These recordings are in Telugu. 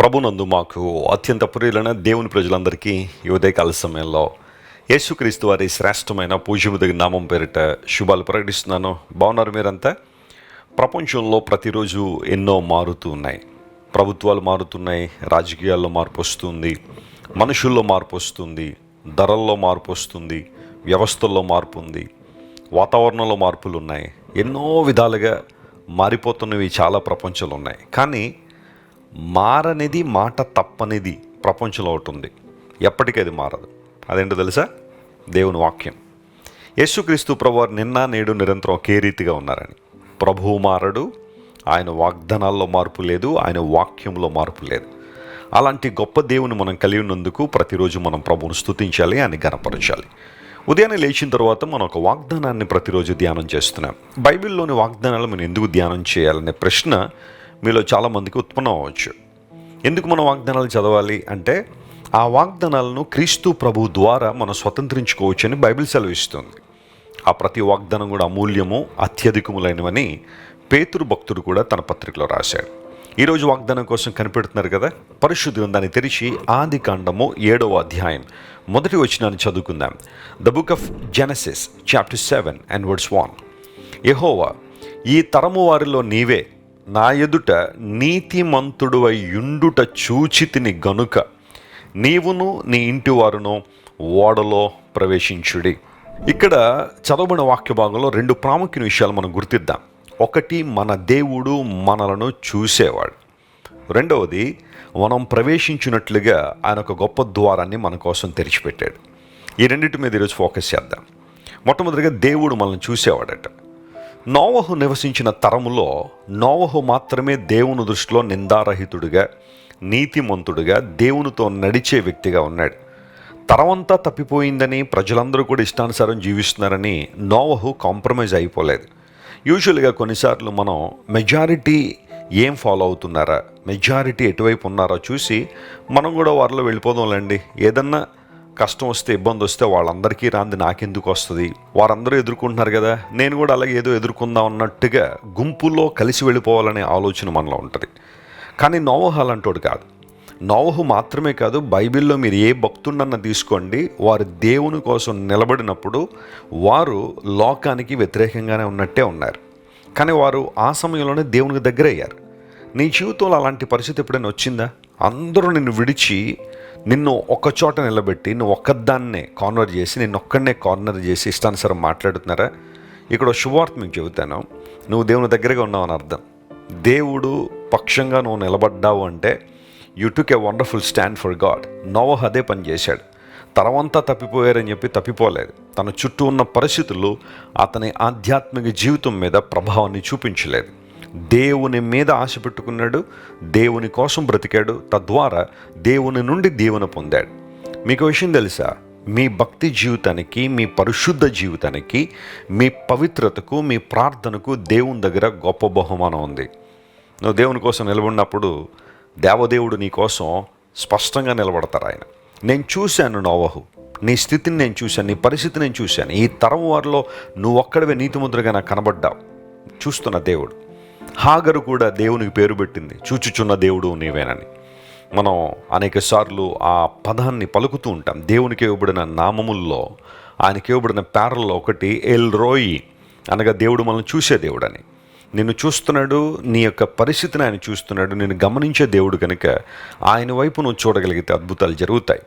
ప్రభునందు మాకు అత్యంత ప్రియులైన దేవుని ప్రజలందరికీ ఈ ఉదయకాల సమయంలో యేసుక్రీస్తు వారి శ్రేష్టమైన పూజ్యముదగిన నామం పేరిట శుభాలు ప్రకటిస్తున్నాను. బాగున్నారు మీరంతా? ప్రపంచంలో ప్రతిరోజు ఎన్నో మారుతూ ఉన్నాయి. ప్రభుత్వాలు మారుతున్నాయి, రాజకీయాల్లో మార్పు వస్తుంది, మనుషుల్లో మార్పు వస్తుంది, ధరల్లో మార్పు వస్తుంది, వ్యవస్థల్లో మార్పు ఉంది, వాతావరణంలో మార్పులు ఉన్నాయి. ఎన్నో విధాలుగా మారిపోతున్నవి చాలా ప్రపంచంలో ఉన్నాయి. కానీ మారనిది, మాట తప్పనిది ప్రపంచంలో ఒకటి ఉంది, ఎప్పటికీ అది మారదు. అదేంటో తెలుసా? దేవుని వాక్యం. యేసుక్రీస్తు ప్రభువారు నిన్న నేడు నిరంతరం ఒకే రీతిగా ఉన్నారని. ప్రభువు మారడు, ఆయన వాగ్దానాల్లో మార్పు లేదు, ఆయన వాక్యంలో మార్పు లేదు. అలాంటి గొప్ప దేవుని మనం కలిగి ఉన్నందుకు ప్రతిరోజు మనం ప్రభువును స్తుతించాలి, ఆయన ఘనపరచాలి. ఉదయాన్నే లేచిన తర్వాత మనం ఒక వాగ్దానాన్ని ప్రతిరోజు ధ్యానం చేస్తున్నాం. బైబిల్లోని వాగ్దానాలు మనం ఎందుకు ధ్యానం చేయాలనే ప్రశ్న మీలో చాలామందికి ఉత్పన్నం అవ్వచ్చు. ఎందుకు మనం వాగ్దానాలు చదవాలి అంటే, ఆ వాగ్దానాలను క్రీస్తు ప్రభు ద్వారా మనం స్వతంత్రించుకోవచ్చని బైబిల్ సెలవిస్తుంది. ఆ ప్రతి వాగ్దానం కూడా అమూల్యము, అత్యధికములైనవని పేతురు భక్తుడు కూడా తన పత్రికలో రాశాడు. ఈరోజు వాగ్దానం కోసం కనిపెడుతున్నారు కదా, పరిశుద్ధ గ్రంథాన్ని తెరిచి ఆది కాండము 7వ అధ్యాయం 1వ వచనాన్ని చదువుకుందాం. The book of Genesis chapter 7 and verse 1. యెహోవా, ఈ తరము వారిలో నీవే నా ఎదుట నీతిమంతుడువై యుండుట చూచితిని గనుక నీవును నీ ఇంటి వారును ఓడలో ప్రవేశించుడి. ఇక్కడ చదవబడిన వాక్య భాగంలో రెండు ప్రాముఖ్యమైన విషయాలు మనం గుర్తిద్దాం. ఒకటి, మన దేవుడు మనలను చూసేవాడు. రెండవది, మనం ప్రవేశించినట్లుగా ఆయన ఒక గొప్ప ద్వారాన్ని మన కోసం తెరిచిపెట్టాడు. ఈ రెండింటి మీద ఈరోజు ఫోకస్ చేద్దాం. మొట్టమొదటిగా దేవుడు మనల్ని చూసేవాడట. నోవహు నివసించిన తరములో నోవహు మాత్రమే దేవుని దృష్టిలో నిందారహితుడిగా, నీతిమంతుడిగా, దేవునితో నడిచే వ్యక్తిగా ఉన్నాడు. తరమంతా తప్పిపోయిందని, ప్రజలందరూ కూడా ఇష్టానుసారం జీవిస్తున్నారని నోవహు కాంప్రమైజ్ అయిపోలేదు. యూజువల్గా కొన్నిసార్లు మనం మెజారిటీ ఏం ఫాలో అవుతున్నారా, మెజారిటీ ఎటువైపు ఉన్నారో చూసి మనం కూడా వారిలో వెళ్ళిపోదాంలేండి. ఏదన్నా కష్టం వస్తే, ఇబ్బంది వస్తే వాళ్ళందరికీ రాంది నాకెందుకు వస్తుంది, వారందరూ ఎదుర్కొంటున్నారు కదా, నేను కూడా అలాగే ఏదో ఎదుర్కొందాం అన్నట్టుగా గుంపులో కలిసి వెళ్ళిపోవాలనే ఆలోచన మనలో ఉంటుంది. కానీ నోవహు అలాంటోడు కాదు. నోవహు మాత్రమే కాదు, బైబిల్లో మీరు ఏ భక్తుడన్నా తీసుకోండి, వారు దేవుని కోసం నిలబడినప్పుడు వారు లోకానికి వ్యతిరేకంగానే ఉన్నట్టే ఉన్నారు. కానీ వారు ఆ సమయంలోనే దేవునికి దగ్గర అయ్యారు. నీ జీవితంలో అలాంటి పరిస్థితి ఎప్పుడైనా వచ్చిందా? అందరూ నిన్ను విడిచి నిన్ను ఒక్క చోట నిలబెట్టి నువ్వు ఒక్కదాన్నే కార్నర్ చేసి, నిన్ను ఒక్కడనే కార్నర్ చేసి ఇష్టానుసారం మాట్లాడుతున్నారా? ఇక్కడ శుభవార్త మీకు చెబుతాను. నువ్వు దేవుని దగ్గరగా ఉన్నావు అని అర్థం. దేవుడు పక్షంగా నువ్వు నిలబడ్డావు అంటే you took a wonderful stand for God. నోవహు అదే పని చేశాడు. తరమంతా తప్పిపోయారని చెప్పి తప్పిపోలేదు. తన చుట్టూ ఉన్న పరిస్థితులు అతని ఆధ్యాత్మిక జీవితం మీద ప్రభావాన్ని చూపించలేదు. దేవుని మీద ఆశ పెట్టుకున్నాడు, దేవుని కోసం బ్రతికాడు, తద్వారా దేవుని నుండి దీవెన పొందాడు. మీకు విషయం తెలుసా? మీ భక్తి జీవితానికి, మీ పరిశుద్ధ జీవితానికి, మీ పవిత్రతకు, మీ ప్రార్థనకు దేవుని దగ్గర గొప్ప బహుమానం ఉంది. నువ్వు దేవుని కోసం నిలబడినప్పుడు దేవదేవుడు నీ కోసం స్పష్టంగా నిలబడతారు. ఆయన, నేను చూశాను నోవహు, నీ స్థితిని నేను చూశాను, నీ పరిస్థితిని నేను చూశాను, ఈ తరం వారిలో నువ్వు ఒక్కడివే నీతిమంతుడిగా నాకు కనబడ్డావు. చూస్తున్న దేవుడు. హాగరు కూడా దేవునికి పేరు పెట్టింది, చూచుచున్న దేవుడు నీవేనని. మనం అనేక సార్లు ఆ పదాన్ని పలుకుతూ ఉంటాం. దేవునికి ఇవ్వబడిన నామముల్లో, ఆయనకి ఇవ్వబడిన పేర్లలో ఒకటి ఎల్ రోయి, అనగా దేవుడు మనల్ని చూసే దేవుడని. నిన్ను చూస్తున్నాడు, నీ యొక్క పరిస్థితిని ఆయన చూస్తున్నాడు, నిన్ను గమనించే దేవుడు కనుక ఆయన వైపు నువ్వు చూడగలిగితే అద్భుతాలు జరుగుతాయి.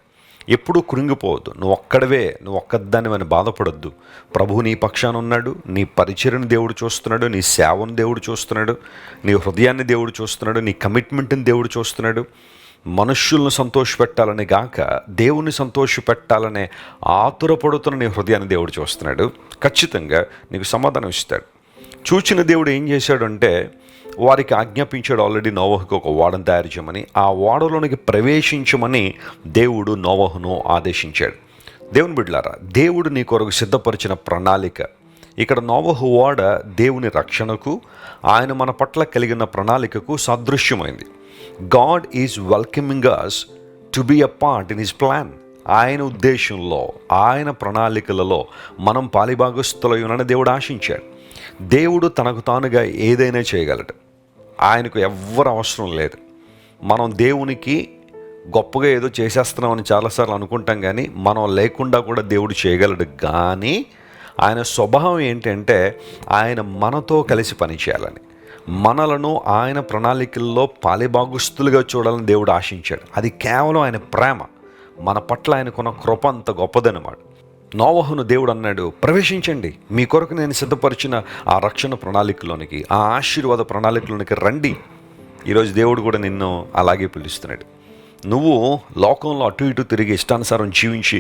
ఎప్పుడూ కృంగిపోవద్దు. నువ్వు ఒక్కడవే, నువ్వు ఒక్కదానివని బాధపడొద్దు. ప్రభువు నీ పక్షాన ఉన్నాడు. నీ పరిచర్యను దేవుడు చూస్తున్నాడు, నీ సేవను దేవుడు చూస్తున్నాడు, నీ హృదయాన్ని దేవుడు చూస్తున్నాడు, నీ కమిట్మెంట్ని దేవుడు చూస్తున్నాడు. మనుష్యులను సంతోషపెట్టాలని గాక దేవుని సంతోషపెట్టాలనే ఆతురపడుతున్న నీ హృదయాన్ని దేవుడు చూస్తున్నాడు. ఖచ్చితంగా నీకు సమాధానం ఇస్తాడు. చూచిన దేవుడు ఏం చేశాడు అంటే, వారికి ఆజ్ఞాపించాడు ఆల్రెడీ నోవహుకు ఒక ఓడను తయారు చేయమని. ఆ ఓడలోనికి ప్రవేశించమని దేవుడు నోవహును ఆదేశించాడు. దేవుని బిడ్డలారా, దేవుడు నీ కొరకు సిద్ధపరిచిన ప్రణాళిక. ఇక్కడ నోవహు ఓడ దేవుని రక్షణకు, ఆయన మన పట్ల కలిగిన ప్రణాళికకు సాదృశ్యమైంది. God is welcoming us to be a part in his plan. ఆయన ఉద్దేశంలో, ఆయన ప్రణాళికలలో మనం పాలిభాగస్తులయ్యునని దేవుడు ఆశించాడు. దేవుడు తనకు తానుగా ఏదైనా చేయగలడు. ఆయనకు ఎవ్వరు అవసరం లేదు. మనం దేవునికి గొప్పగా ఏదో చేసేస్తున్నామని చాలాసార్లు అనుకుంటాం, కానీ మనం లేకుండా కూడా దేవుడు చేయగలడు. కానీ ఆయన స్వభావం ఏంటంటే ఆయన మనతో కలిసి పనిచేయాలని, మనలను ఆయన ప్రణాళికల్లో పాలిభాగస్తులుగా చూడాలని దేవుడు ఆశించాడు. అది కేవలం ఆయన ప్రేమ, మన పట్ల ఆయనకున్న కృప అంత గొప్పదన్నమాట. నోవహును దేవుడు అన్నాడు, ప్రవేశించండి, మీ కొరకు నేను సిద్ధపరిచిన ఆ రక్షణ ప్రణాళికలోనికి, ఆ ఆశీర్వాద ప్రణాళికలోనికి రండి. ఈరోజు దేవుడు కూడా నిన్ను అలాగే పిలుస్తున్నాడు. నువ్వు లోకంలో అటు ఇటు తిరిగి ఇష్టానుసారం జీవించి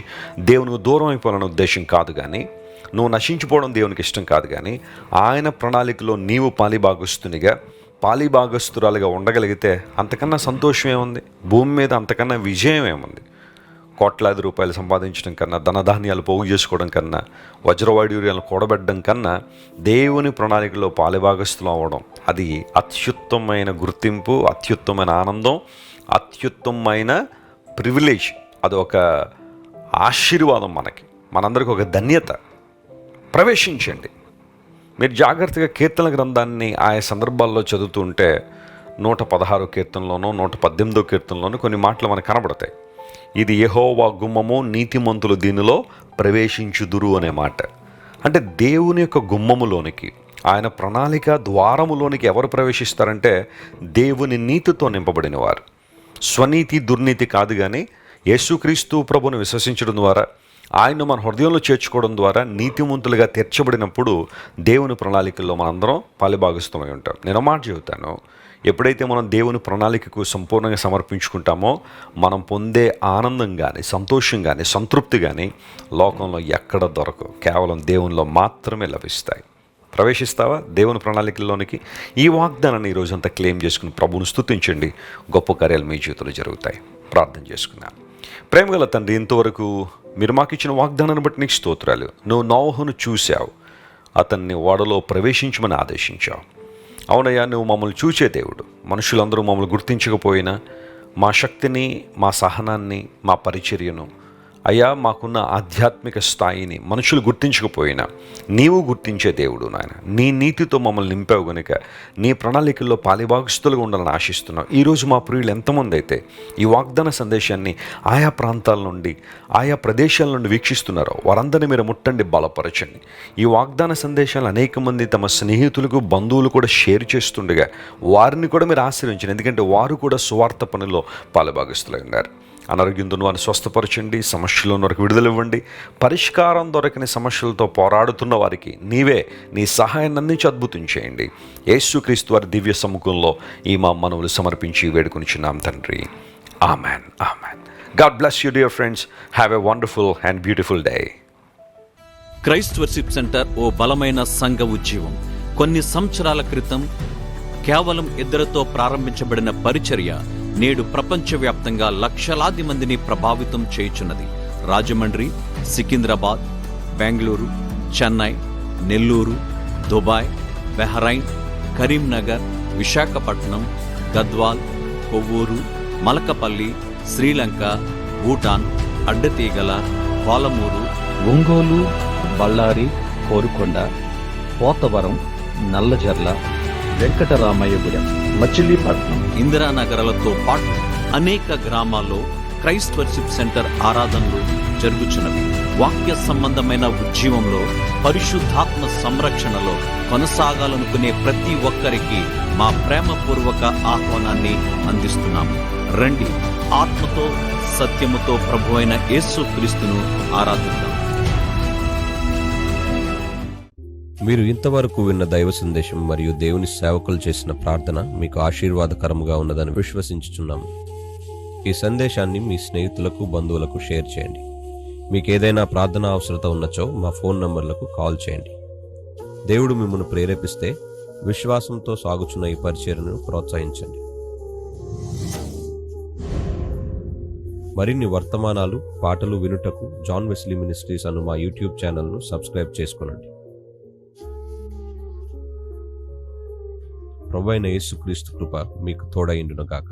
దేవునికి దూరం అయిపోవాలనే ఉద్దేశం కాదు, కానీ నువ్వు నశించిపోవడం దేవునికి ఇష్టం కాదు. కానీ ఆయన ప్రణాళికలో నీవు పాలిభాగస్తురాలుగా ఉండగలిగితే అంతకన్నా సంతోషం ఏముంది? భూమి మీద అంతకన్నా విజయం ఏముంది? కోట్లాది రూపాయలు సంపాదించడం కన్నా, ధనధాన్యాలు పోగు చేసుకోవడం కన్నా, వజ్రవైడూర్యాలను కూడబెట్టడం కన్నా దేవుని ప్రణాళికలో పాలిభాగస్తులు అవ్వడం, అది అత్యుత్తమైన గుర్తింపు, అత్యుత్తమైన ఆనందం, అత్యుత్తమైన ప్రివిలేజ్. అది ఒక ఆశీర్వాదం, మనందరికీ ఒక ధన్యత. ప్రవేశించండి. మీరు జాగ్రత్తగా కీర్తన గ్రంథాన్ని ఆయా సందర్భాల్లో చదువుతుంటే 116 కీర్తనలోనూ 118 కీర్తనలోనూ కొన్ని మాటలు మనకు కనబడతాయి. ఇది యెహోవా గుమ్మము, నీతిమంతులు దీనిలో ప్రవేశించుదురు అనే మాట. అంటే దేవుని యొక్క గుమ్మములోనికి, ఆయన ప్రణాళిక ద్వారములోనికి ఎవరు ప్రవేశిస్తారంటే దేవుని నీతితో నింపబడిన వారు. స్వనీతి దుర్నీతి కాదు, కానీ యేసుక్రీస్తు ప్రభుని విశ్వసించడం ద్వారా, ఆయన మన హృదయంలో చేర్చుకోవడం ద్వారా నీతిమంతులుగా తీర్చబడినప్పుడు దేవుని ప్రణాళికల్లో మనందరం పాలిభాగస్తుమై ఉంటాం. నేను మాట చెబుతాను, ఎప్పుడైతే మనం దేవుని ప్రణాళికకు సంపూర్ణంగా సమర్పించుకుంటామో మనం పొందే ఆనందం కానీ, సంతోషం కానీ, సంతృప్తి కానీ లోకంలో ఎక్కడ దొరకవు, కేవలం దేవునిలో మాత్రమే లభిస్తాయి. ప్రవేశిస్తావా దేవుని ప్రణాళికల్లోనికి? ఈ వాగ్దానాన్ని ఈరోజంతా క్లెయిమ్ చేసుకుని ప్రభువును స్తుతించండి. గొప్ప కార్యాలు మీ జీవితంలో జరుగుతాయి. ప్రార్థన చేసుకున్నాను. ప్రేమగల తండ్రి, ఇంతవరకు మీరు మాకు ఇచ్చిన వాగ్దానాన్ని బట్టి నీకు స్తోత్రాలు. నువ్వు నోవహును చూశావు, అతన్ని ఓడలో ప్రవేశించమని ఆదేశించావు. అవునయ్యా, నువ్వు మమ్మల్ని చూచే దేవుడు. మనుషులందరూ మమ్మల్ని గుర్తించకపోయినా మా శక్తిని, మా సహనాన్ని, మా పరిచర్యను, అయ్యా మాకున్న ఆధ్యాత్మిక స్థాయిని మనుషులు గుర్తించకపోయినా నీవు గుర్తించే దేవుడు నాయన. నీ నీతితో మమ్మల్ని నింపావు గనుక నీ ప్రణాళికల్లో పాలిభాగస్తులుగా ఉండాలని ఆశిస్తున్నావు. ఈరోజు మా ప్రియులు ఎంతమంది అయితే ఈ వాగ్దాన సందేశాన్ని ఆయా ప్రాంతాల నుండి, ఆయా ప్రదేశాల నుండి వీక్షిస్తున్నారో వారందరినీ మీరు ముట్టండి, బలపరచండి. ఈ వాగ్దాన సందేశాలు అనేక మంది తమ స్నేహితులకు, బంధువులు కూడా షేర్ చేస్తుండగా వారిని కూడా మీరు ఆశ్రయించండి. ఎందుకంటే వారు కూడా సువార్త పనిలో పాలిభాగస్తులై ఉన్నారు. అనారోగ్యంతో వారిని స్వస్థపరచండి, సమస్యల వరకు విడుదల ఇవ్వండి. పరిష్కారం దొరకని సమస్యలతో పోరాడుతున్న వారికి నీవే నీ సహాయాన్ని అందించి అద్భుతం చేయండి. యేసుక్రీస్తు వారి దివ్య సముఖంలో ఈ మా మనవులు సమర్పించి వేడుకొనిచున్నాం తండ్రి. Amen, amen. God bless you dear friends. Have a wonderful and beautiful day. Christ worship centre ఓ బలమైన సంఘ ఉద్యమం. కొన్ని సంవత్సరాల క్రితం కేవలం 2 ప్రారంభించబడిన పరిచర్య నేడు ప్రపంచవ్యాప్తంగా లక్షలాది మందిని ప్రభావితం చేయుచున్నది. రాజమండ్రి, సికింద్రాబాద్, బెంగళూరు, చెన్నై, నెల్లూరు, దుబాయ్, బహ్రైన్, కరీంనగర్, విశాఖపట్నం, గద్వాల్, కొవ్వూరు, మలకపల్లి, శ్రీలంక, భూటాన్, అడ్డతీగల, పాలమూరు, ఒంగోలు, బళ్ళారి, కోరుకొండ, పోతవరం, నల్లజర్ల, వెంకటరామయ్యగూడెం, మచిలీపట్నం, ఇందిరానగర్లతో పాటు అనేక గ్రామాల్లో క్రైస్ట్ వర్షిప్ సెంటర్ ఆరాధనలు జరుగుచున్నవి. వాక్య సంబంధమైన ఉద్యమంలో, పరిశుద్ధాత్మ సంరక్షణలో కొనసాగాలనుకునే ప్రతి ఒక్కరికి మా ప్రేమపూర్వక ఆహ్వానాన్ని అందిస్తున్నాము. రండి, ఆత్మతో సత్యముతో ప్రభువైన యేసుక్రీస్తును ఆరాధిద్దాం. మీరు ఇంతవరకు విన్న దైవ సందేశం మరియు దేవుని సేవకులు చేసిన ప్రార్థన మీకు ఆశీర్వాదకరముగా ఉన్నదని విశ్వసించుచున్నాము. ఈ సందేశాన్ని మీ స్నేహితులకు, బంధువులకు షేర్ చేయండి. మీకు ఏదైనా ప్రార్థన అవసరత ఉన్నచో మా ఫోన్ నంబర్లకు కాల్ చేయండి. దేవుడు మిమ్మల్ని ప్రేరేపిస్తే విశ్వాసంతో సాగుచున్న ఈ పరిచర్యను ప్రోత్సహించండి. మరిన్ని వర్తమానాలు, పాటలు వినుటకు జాన్ వెస్లీ మినిస్ట్రీస్ అను మా యూట్యూబ్ ఛానల్ను సబ్స్క్రైబ్ చేసుకొనండి. ప్రభువైన యేసుక్రీస్తు కృప మీకు తోడైండును గాక.